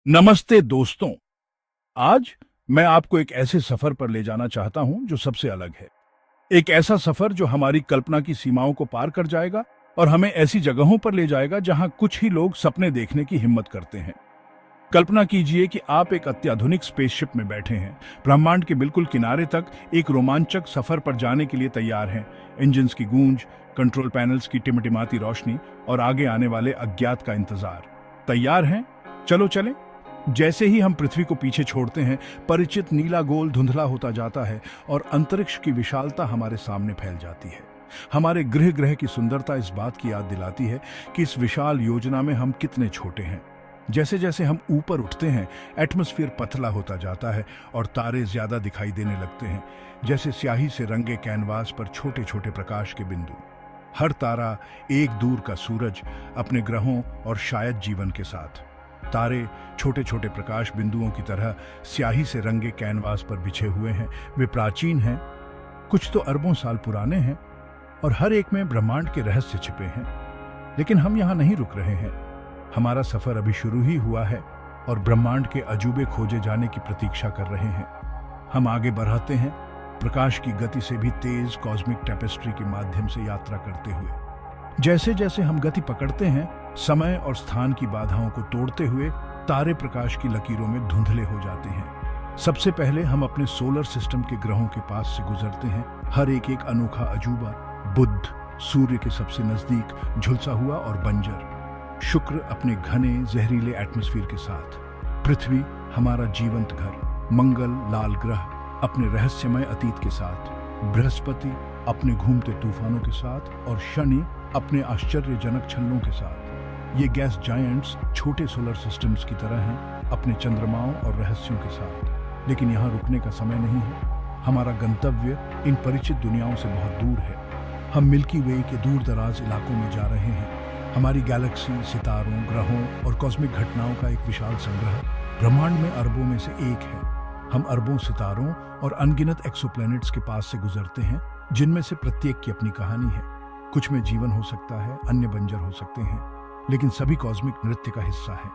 नमस्ते दोस्तों। आज मैं आपको एक ऐसे सफर पर ले जाना चाहता हूं जो सबसे अलग है। एक ऐसा सफर जो हमारी कल्पना की सीमाओं को पार कर जाएगा और हमें ऐसी जगहों पर ले जाएगा जहां कुछ ही लोग सपने देखने की हिम्मत करते हैं। कल्पना कीजिए कि आप एक अत्याधुनिक स्पेसशिप में बैठे हैं, ब्रह्मांड के बिल्कुल किनारे तक एक रोमांचक सफर पर जाने के लिए तैयार हैं। इंजन्स की गूंज, कंट्रोल पैनल्स की टिमटिमाती रोशनी और आगे आने वाले अज्ञात का इंतजार। तैयार हैं? चलो चलें। जैसे ही हम पृथ्वी को पीछे छोड़ते हैं, परिचित नीला गोल धुंधला होता जाता है और अंतरिक्ष की विशालता हमारे सामने फैल जाती है। हमारे गृह ग्रह की सुंदरता इस बात की याद दिलाती है कि इस विशाल योजना में हम कितने छोटे हैं। जैसे जैसे हम ऊपर उठते हैं, एटमॉस्फेयर पतला होता जाता है और तारे ज्यादा दिखाई देने लगते हैं, जैसे स्याही से रंगे कैनवास पर छोटे छोटे प्रकाश के बिंदु। हर तारा एक दूर का सूरज अपने ग्रहों और शायद जीवन के साथ। तारे छोटे छोटे प्रकाश बिंदुओं की तरह स्याही से रंगे कैनवास पर बिछे हुए हैं। वे प्राचीन हैं, कुछ तो अरबों साल पुराने हैं और हर एक में ब्रह्मांड के रहस्य छिपे हैं। लेकिन हम यहाँ नहीं रुक रहे हैं। हमारा सफर अभी शुरू ही हुआ है और ब्रह्मांड के अजूबे खोजे जाने की प्रतीक्षा कर रहे हैं। हम आगे बढ़ाते हैं, प्रकाश की गति से भी तेज कॉस्मिक टेपेस्ट्री के माध्यम से यात्रा करते हुए। जैसे जैसे हम गति पकड़ते हैं, समय और स्थान की बाधाओं को तोड़ते हुए तारे प्रकाश की लकीरों में धुंधले हो जाते हैं। सबसे पहले हम अपने सोलर सिस्टम के ग्रहों के पास से गुजरते हैं। हर एक एक अनोखा अजूबा, बुध सूर्य के सबसे नजदीक झुलसा हुआ और बंजर, शुक्र अपने घने जहरीले एटमॉस्फेयर के साथ, पृथ्वी हमारा जीवंत घर, मंगल लाल ग्रह अपने रहस्यमय अतीत के साथ, बृहस्पति अपने घूमते तूफानों के साथ और शनि अपने आश्चर्यजनक छल्लों के साथ। ये गैस जायंट्स छोटे सोलर सिस्टम्स की तरह हैं, अपने चंद्रमाओं और रहस्यों के साथ। लेकिन यहाँ रुकने का समय नहीं है। हमारा गंतव्य इन परिचित दुनियाओं से बहुत दूर है। हम मिल्की वे के दूर दराज इलाकों में जा रहे हैं। हमारी गैलेक्सी सितारों, ग्रहों और कॉस्मिक घटनाओं का एक विशाल संग्रह ब्रह्मांड में अरबों में से एक है। हम अरबों सितारों और अनगिनत एक्सोप्लैनेट्स के पास से गुजरते हैं, जिनमें से प्रत्येक की अपनी कहानी है। कुछ में जीवन हो सकता है, अन्य बंजर हो सकते हैं, लेकिन सभी कॉस्मिक नृत्य का हिस्सा है।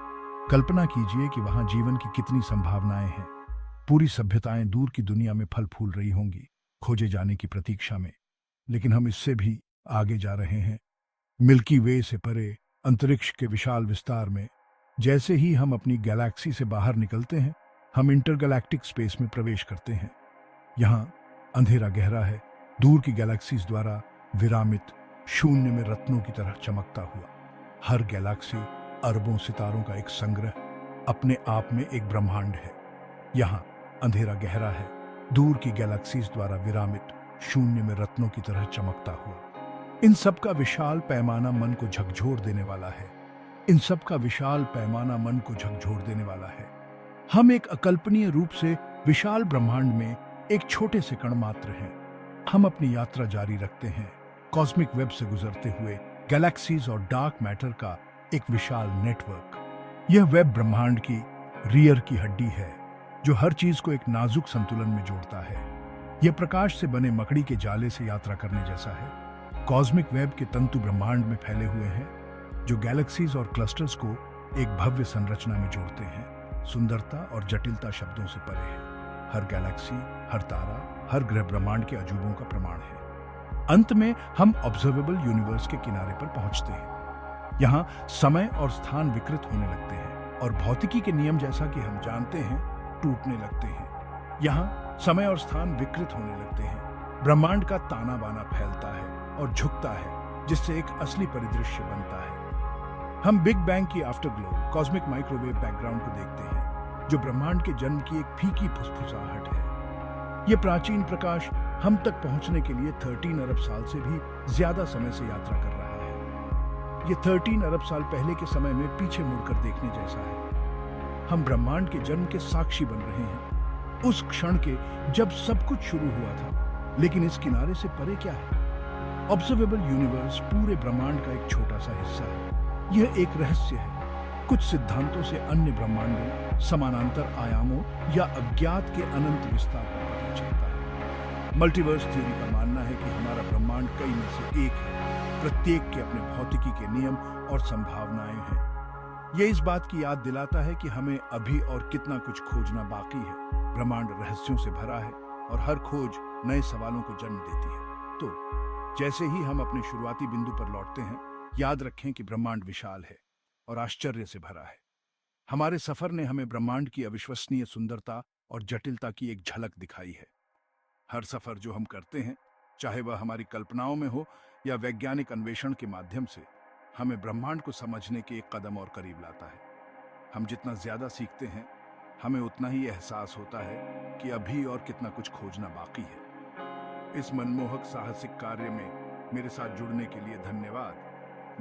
कल्पना कीजिए कि वहां जीवन की कितनी संभावनाएं हैं। पूरी सभ्यताएं दूर की दुनिया में फल फूल रही होंगी, खोजे जाने की प्रतीक्षा में। लेकिन हम इससे भी आगे जा रहे हैं, मिल्की वे से परे अंतरिक्ष के विशाल विस्तार में। जैसे ही हम अपनी गैलेक्सी से बाहर निकलते हैं, हम इंटरगैलेक्टिक स्पेस में प्रवेश करते हैं। यहाँ अंधेरा गहरा है, दूर की गैलेक्सीज द्वारा विरामित, शून्य में रत्नों की तरह चमकता हुआ। हर गैलेक्सी अरबों सितारों का एक संग्रह, अपने आप में एक ब्रह्मांड है। यहाँ अंधेरा गहरा है, दूर की गैलेक्सीज द्वारा विरामित, शून्य में रत्नों की तरह चमकता हुआ। इन सब का विशाल पैमाना मन को झकझोर देने वाला है। इन सब का विशाल पैमाना मन को झकझोर देने वाला है। हम एक अकल्पनीय रूप से विशाल ब्रह्मांड में एक छोटे से कण मात्र हैं। हम अपनी यात्रा जारी रखते हैं, कॉस्मिक वेब से गुजरते हुए गैलेक्सीज और डार्क मैटर का एक विशाल नेटवर्क। यह वेब ब्रह्मांड की रियर की हड्डी है, जो हर चीज को एक नाजुक संतुलन में जोड़ता है। यह प्रकाश से बने मकड़ी के जाले से यात्रा करने जैसा है। कॉस्मिक वेब के तंतु ब्रह्मांड में फैले हुए हैं, जो गैलेक्सीज और क्लस्टर्स को एक भव्य संरचना में जोड़ते हैं। सुंदरता और जटिलता शब्दों से परे है। हर गैलेक्सी, हर तारा, हर ग्रह ब्रह्मांड के अजूबों का प्रमाण है। अंत में हम ऑब्जर्वेबल यूनिवर्स के किनारे पर पहुंचते हैं। यहाँ समय और स्थान विकृत होने लगते हैं और भौतिकी के नियम, जैसा कि हम जानते हैं, टूटने लगते हैं। यहाँ समय और स्थान विकृत होने लगते हैं। ब्रह्मांड का ताना बाना फैलता है और झुकता है, जिससे एक असली परिदृश्य बनता है। हम बिग बैंग की आफ्टरग्लो, कॉस्मिक माइक्रोवेव बैकग्राउंड को देखते हैं, जो ब्रह्मांड के जन्म की एक फीकी फुसफुसाहट है। ये प्राचीन प्रकाश हम तक पहुंचने के लिए 13 अरब साल से भी ज्यादा समय से यात्रा कर रहा है। ये 13 अरब साल पहले के समय में पीछे मुड़कर देखने जैसा है। हम ब्रह्मांड के जन्म के साक्षी बन रहे हैं, उस क्षण के जब सब कुछ शुरू हुआ था। लेकिन इस किनारे से परे क्या है? ऑब्जर्वेबल यूनिवर्स पूरे ब्रह्मांड का एक छोटा सा हिस्सा है। यह एक रहस्य है। कुछ सिद्धांतों से अन्य ब्रह्मांडों, समानांतर आयामों या अज्ञात के अनंत विस्तार का पता चलता है। मल्टीवर्स थ्योरी का मानना है कि हमारा ब्रह्मांड कई में से एक है। प्रत्येक के अपने भौतिकी के नियम और संभावनाएं हैं। ये इस बात की याद दिलाता है कि हमें अभी और कितना कुछ खोजना बाकी है। ब्रह्मांड रहस्यों से भरा है और हर खोज नए सवालों को जन्म देती है। तो जैसे ही हम अपने शुरुआती बिंदु पर लौटते हैं, याद रखें कि ब्रह्मांड विशाल है और आश्चर्य से भरा है। हमारे सफर ने हमें ब्रह्मांड की अविश्वसनीय सुंदरता और जटिलता की एक झलक दिखाई है। हर सफर जो हम करते हैं, चाहे वह हमारी कल्पनाओं में हो या वैज्ञानिक अन्वेषण के माध्यम से, हमें ब्रह्मांड को समझने के एक कदम और करीब लाता है। हम जितना ज्यादा सीखते हैं, हमें उतना ही एहसास होता है कि अभी और कितना कुछ खोजना बाकी है। इस मनमोहक साहसिक कार्य में मेरे साथ जुड़ने के लिए धन्यवाद।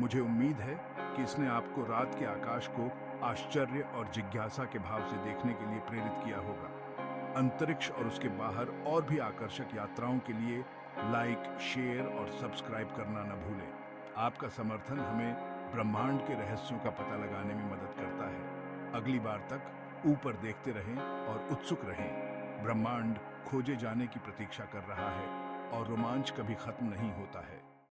मुझे उम्मीद है कि इसने आपको रात के आकाश को आश्चर्य और जिज्ञासा के भाव से देखने के लिए प्रेरित किया होगा। अंतरिक्ष और उसके बाहर और भी आकर्षक यात्राओं के लिए लाइक, शेयर और सब्सक्राइब करना न भूलें। आपका समर्थन हमें ब्रह्मांड के रहस्यों का पता लगाने में मदद करता है। अगली बार तक ऊपर देखते रहें और उत्सुक रहें। ब्रह्मांड खोजे जाने की प्रतीक्षा कर रहा है और रोमांच कभी खत्म नहीं होता है।